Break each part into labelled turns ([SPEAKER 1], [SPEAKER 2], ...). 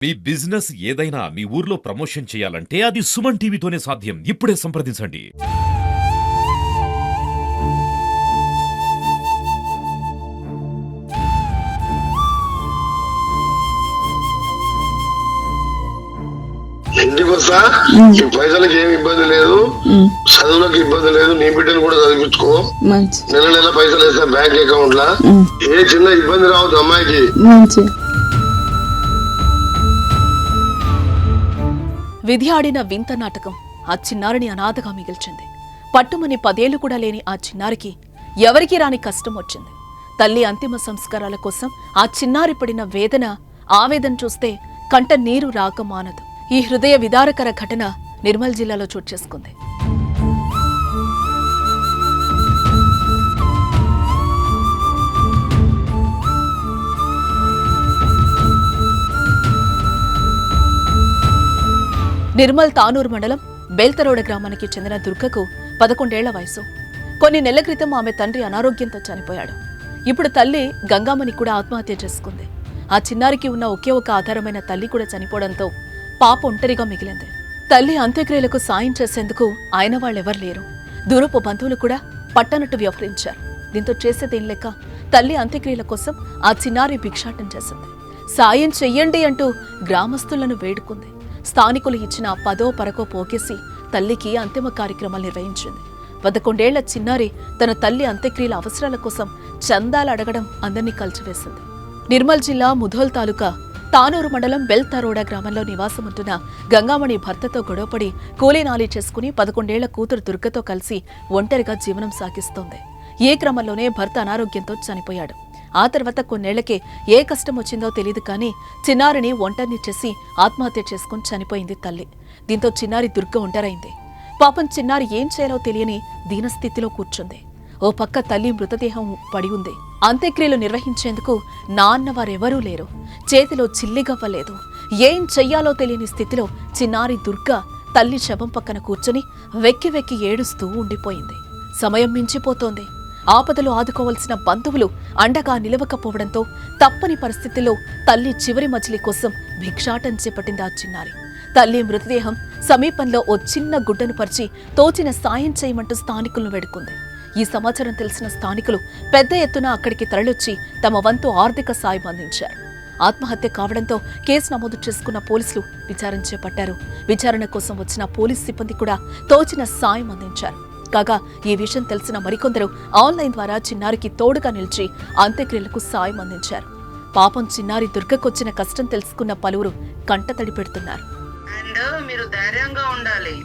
[SPEAKER 1] మీ business ఏదైనా మీ ఊర్లో promotion చేయాలంటే అది సుమన్ టీవీతోనే సాధ్యం. ఇప్పుడే సంప్రదించండి.
[SPEAKER 2] ఇంటికి వస్తా ఈ పైసలకి ఏమి ఇబ్బంది లేదు, చదువులకు ఇబ్బంది లేదు. నీ బిడ్డను కూడా చదివించుకో. నెల నెల పైసలు వేస్తా బ్యాంక్ అకౌంట్ లా. ఏ చిన్న ఇబ్బంది రావద్దు అమ్మాయికి.
[SPEAKER 3] విధి ఆడిన వింత నాటకం ఆ చిన్నారిని అనాథగా మిగిల్చింది. పట్టుమని 10 ఏళ్లు కూడా లేని ఆ చిన్నారికి ఎవరికి రాని కష్టం వచ్చింది. తల్లి అంతిమ సంస్కారాల కోసం ఆ చిన్నారి పడిన వేదన, ఆవేదన చూస్తే కంట నీరు రాక మానదు. ఈ హృదయ విదారకర ఘటన నిర్మల్ జిల్లాలో చోటు చేసుకుంది. నిర్మల్ తానూరు మండలం బేల్తరోడ గ్రామానికి చెందిన దుర్గకు 11 ఏళ్ల వయసు. కొన్ని నెలల క్రితం ఆమె తండ్రి అనారోగ్యంతో చనిపోయాడు. ఇప్పుడు తల్లి గంగామణి కూడా ఆత్మహత్య చేసుకుంది. ఆ చిన్నారికి ఉన్న ఒకే ఒక ఆధారమైన తల్లి కూడా చనిపోవడంతో పాప ఒంటరిగా మిగిలింది. తల్లి అంత్యక్రియలకు సాయం చేసేందుకు ఆయన వాళ్ళెవరు లేరు. దూరపు బంధువులు కూడా పట్టనట్టు వ్యవహరించారు. దీంతో చేసేదేం లేక తల్లి అంత్యక్రియల కోసం ఆ చిన్నారి భిక్షాటం చేసింది. సాయం చెయ్యండి అంటూ గ్రామస్తులను వేడుకుంది. స్థానికులు ఇచ్చిన 10ో పరకో పోగేసి తల్లికి అంతిమ కార్యక్రమాలు నిర్వహించింది. 11 ఏళ్ల చిన్నారి తన తల్లి అంత్యక్రియల అవసరాల కోసం చందాలు అడగడం అందరినీ కలిచివేసింది. నిర్మల్ జిల్లా ముధోల్ తాలూకా తానూరు మండలం బెల్తరోడా గ్రామంలో నివాసముంటున్న గంగామణి భర్తతో గొడవపడి కూలీనాలీ చేసుకుని 11 ఏళ్ల కూతురు దుర్గతో కలిసి ఒంటరిగా జీవనం సాగిస్తోంది. ఈ క్రమంలోనే భర్త అనారోగ్యంతో చనిపోయాడు. ఆ తర్వాత కొన్నేళ్లకే ఏ కష్టం వచ్చిందో తెలియదు కానీ చిన్నారిని ఒంటరిని చేసి ఆత్మహత్య చేసుకుని చనిపోయింది తల్లి. దీంతో చిన్నారి దుర్గ ఒంటరైంది. పాపం చిన్నారి ఏం చేయాలో తెలియని దీనస్థితిలో కూర్చుంది. ఓ పక్క తల్లి మృతదేహం పడి ఉంది. అంత్యక్రియలు నిర్వహించేందుకు నాన్నవారెవరూ లేరు. చేతిలో చిల్లిగవ్వలేదు. ఏం చెయ్యాలో తెలియని స్థితిలో చిన్నారి దుర్గ తల్లి శవం పక్కన కూర్చుని వెక్కి వెక్కి ఏడుస్తూ ఉండిపోయింది. సమయం మించిపోతోంది. ఆపదలో ఆదుకోవాల్సిన బంధువులు అండగా నిలవకపోవడంతో తప్పని పరిస్థితుల్లో తల్లి చివరి మజిలీ కోసం భిక్షాటం చేపట్టింది ఆ చిన్నారి. తల్లి మృతదేహం సమీపంలో ఓ చిన్న గుడ్డను పరిచి తోచిన సాయం చేయమంటూ స్థానికులను వేడుకుంది. ఈ సమాచారం తెలిసిన స్థానికులు పెద్ద ఎత్తున అక్కడికి తరలిొచ్చి తమ వంతు ఆర్థిక సాయం అందించారు. ఆత్మహత్య కావడంతో కేసు నమోదు చేసుకున్న పోలీసులు విచారణ చేపట్టారు. విచారణ కోసం వచ్చిన పోలీస్ సిబ్బంది కూడా తోచిన సాయం అందించారు. కాగా ఈ విషయం తెలిసిన మరికొందరు ఆన్లైన్ ద్వారా చిన్నారికి తోడుగా నిలిచి అంత్యక్రియలకు సాయం అందించారు. పాపం చిన్నారి దుర్గకొచ్చిన కష్టం తెలుసుకున్న పలువురు కంటతడి పెడుతున్నారు.
[SPEAKER 4] అండ్ మీరు ధైర్యంగా ఉండాలి,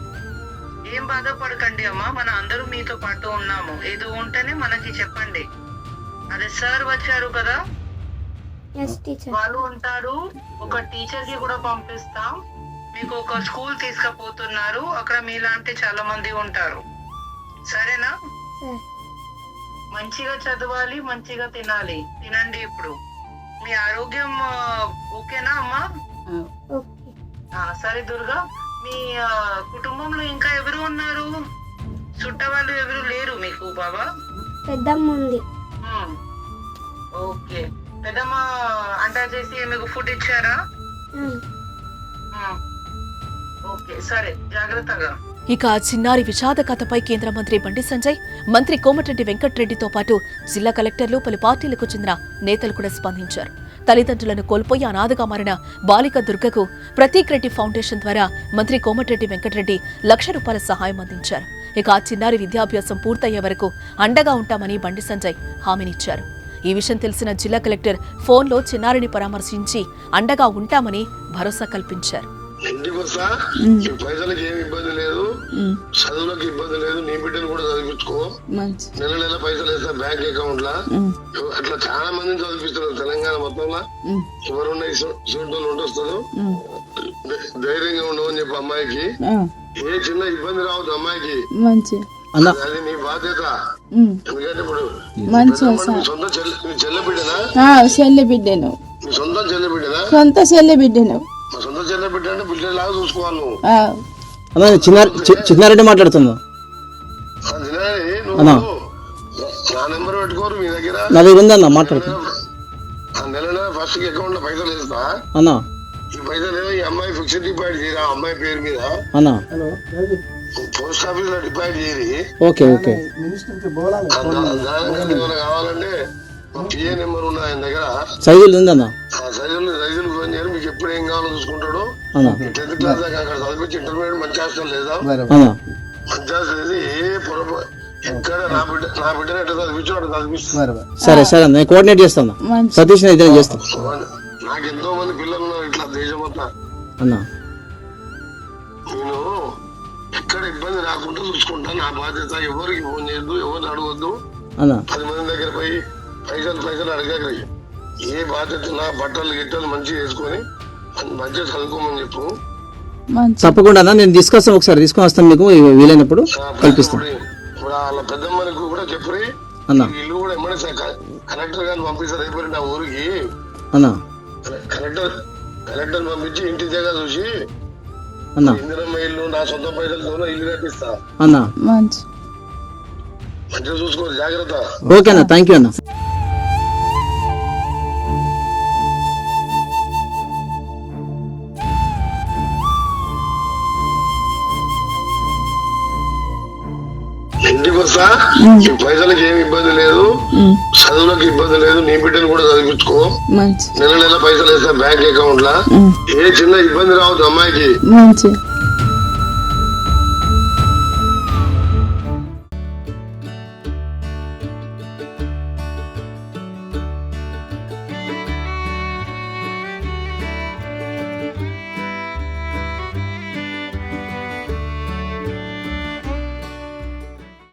[SPEAKER 4] ఏం బాధపడకండి అమ్మా, మన అందరూ మీతో పాటు ఉన్నాము. ఏదో ఉంటేనే మనకి చెప్పండి. అదే సార్ వచ్చారు కదా, వాళ్ళు ఉంటారు. ఒక టీచర్ కి కూడా పంపిస్తాం. మీకు ఒక స్కూల్ తీసుకుపోతున్నారు, అక్కడ మీలాంటి చాలా మంది ఉంటారు. సరేనా? మంచిగా చదవాలి, మంచిగా తినాలి. తినండి. ఇప్పుడు మీ ఆరోగ్యం ఓకేనా అమ్మా? సరే దుర్గా, మీ కుటుంబంలో ఇంకా ఎవరు ఉన్నారు? చుట్టవాళ్ళు ఎవరు లేరు మీకు? బాబా
[SPEAKER 5] పెద్దమ్మ ఉంది.
[SPEAKER 4] ఓకే, పెద్దమ్మ అంటా చేసి మీకు ఫుడ్ ఇచ్చారా? ఓకే, సరే, జాగ్రత్తగా.
[SPEAKER 3] ఇక చిన్నారి విషాద కథపై కేంద్ర మంత్రి బండి సంజయ్, మంత్రి కోమటిరెడ్డి వెంకట్రెడ్డితో పాటు జిల్లా కలెక్టర్లు, పలు పార్టీలకు చెందిన నేతలు కూడా స్పందించారు. తల్లిదండ్రులను కోల్పోయి అనాథగా మారిన బాలిక దుర్గకు ప్రతీక్ రెడ్డి ఫౌండేషన్ ద్వారా మంత్రి కోమటిరెడ్డి వెంకట్రెడ్డి ₹1,00,000 సహాయం అందించారు. ఇక ఆ చిన్నారి విద్యాభ్యాసం పూర్తయ్యే వరకు అండగా ఉంటామని బండి సంజయ్ హామీనిచ్చారు. ఈ విషయం తెలిసిన జిల్లా కలెక్టర్ ఫోన్లో చిన్నారిని పరామర్శించి అండగా ఉంటామని భరోసా కల్పించారు.
[SPEAKER 2] ఇంటికి వస్తా ఈ పైసలకి ఏమి ఇబ్బంది లేదు, చదువులకు ఇబ్బంది లేదు. నీ బిడ్డను కూడా చదివించుకో. నెల నెల పైసలు వేస్తా బ్యాంక్ అకౌంట్ లా. అట్లా చాలా మందిని చదివిస్తున్నారు తెలంగాణ మొత్తంలో. ఎవరున్నా ఇటువంటి ఉండొస్తారు. ధైర్యంగా ఉండవని చెప్పి అమ్మాయికి ఏ చిన్న ఇబ్బంది రావద్దు అమ్మాయికి. అది నీ బాధ్యత. ఎందుకంటే ఇప్పుడు సొంత చెల్లె బిడ్డనా?
[SPEAKER 6] చెల్లె బిడ్డను.
[SPEAKER 2] సొంత చెల్లె బిడ్డనా?
[SPEAKER 6] సొంత చెల్లె బిడ్డను.
[SPEAKER 2] సొంత చెల్లె బిడ్డ అంటే బిడ్డలాగా చూసుకోవాలి నువ్వు.
[SPEAKER 7] చిన్నారెడ్డి మాట్లాడుతున్నా.
[SPEAKER 2] నువ్వు నా నెంబర్ పెట్టుకోరు మీ దగ్గర.
[SPEAKER 7] నా దగ్గర ఉందన్న మాట్లాడుతున్నా.
[SPEAKER 2] నెల నెల ఫస్ట్ అకౌంట్ లో పైసలు వేస్తా
[SPEAKER 7] అన్నా.
[SPEAKER 2] ఈ పైసలు ఈ అమ్మాయి ఫిక్స్డ్ డిపాజిట్ చేయరా అమ్మాయి పేరు మీద
[SPEAKER 5] అన్నా
[SPEAKER 2] పోస్ట్ ఆఫీస్ లో డిపాజిట్ చేయరి.
[SPEAKER 5] ఓకే ఓకే
[SPEAKER 2] దానికి ఏమైనా కావాలంటే పిఏ నెంబర్ ఉన్న ఆయన దగ్గర
[SPEAKER 5] సైజులు ఉందన్నా
[SPEAKER 2] ఆ సైజులు ఫోన్ చేయరు. మీకు ఎప్పుడు ఏం కావాలో చూసుకుంటాడు.
[SPEAKER 5] అన్నా
[SPEAKER 2] 10th క్లాస్ దాకా అక్కడ చదివించి ఇంటర్మీడియట్ మంచి హాస్టల్ లేదా
[SPEAKER 5] అన్నా
[SPEAKER 2] మంచి హాస్టల్ లేదు. ఏ పొరపాటు ఎక్కడ నా బిడ్డను ఎట్లా చదివించాడు చదివిస్తాను.
[SPEAKER 5] సరే సరే అన్న నేను కోఆర్డినేట్ చేస్తాను
[SPEAKER 6] మంచి
[SPEAKER 5] సతీష్ ఇద్దరు చేస్తాం
[SPEAKER 2] నాకు ఎంతో మంది పిల్లలు ఉన్నారు ఇట్లా దేశం మొత్తం.
[SPEAKER 5] అన్నా
[SPEAKER 2] నేను ఎక్కడ ఇబ్బంది రాకుండా చూసుకుంటా. నా బాధ్యత. ఎవరికి ఫోన్ చేయొద్దు, ఎవరిని అడగొద్దు.
[SPEAKER 5] అన్నా
[SPEAKER 2] 10 మంది దగ్గర పోయి పైసలు అడగ. ఏ బాధ్యత నా బట్టలు గిట్టలు మంచిగా వేసుకొని మంచిగా చదువుకోమని చెప్పు.
[SPEAKER 6] మంచి
[SPEAKER 5] తప్పకుండా అన్న నేను తీసుకొస్తాను ఒకసారి తీసుకొని వస్తాను మీకు వీలైనప్పుడు కల్పిస్తాను
[SPEAKER 2] ఇప్పుడు వాళ్ళ పెద్దమ్మనికి కూడా చెప్పి
[SPEAKER 5] అన్నా
[SPEAKER 2] ఇల్లు కూడా ఎమ్మడే కలెక్టర్ గారిని పంపిస్తారు. అయిపోయి నా ఊరికి
[SPEAKER 5] అన్నా
[SPEAKER 2] కలెక్టర్ పంపించి ఇంటి దగ్గర చూసి
[SPEAKER 5] అన్నా
[SPEAKER 2] ఇందిరమ్మ ఇల్లు నా సొంత పైసలతో ఇల్లు కట్టిస్తా.
[SPEAKER 5] అన్నా
[SPEAKER 6] మంచి
[SPEAKER 2] మంచిగా చూసుకో, జాగ్రత్త.
[SPEAKER 5] ఓకే అన్న థ్యాంక్ యూ అన్న
[SPEAKER 2] ఇంటికి వస్తా. ఈ పైసలకి ఏమి ఇబ్బంది లేదు, చదువులకు ఇబ్బంది లేదు. నీ బిడ్డను కూడా చదివించుకో.
[SPEAKER 6] మంచి
[SPEAKER 2] నెల పైసలు వేస్తా బ్యాంక్ అకౌంట్ లా. ఏ చిన్న ఇబ్బంది రావద్దు అమ్మాయికి.
[SPEAKER 6] మంచి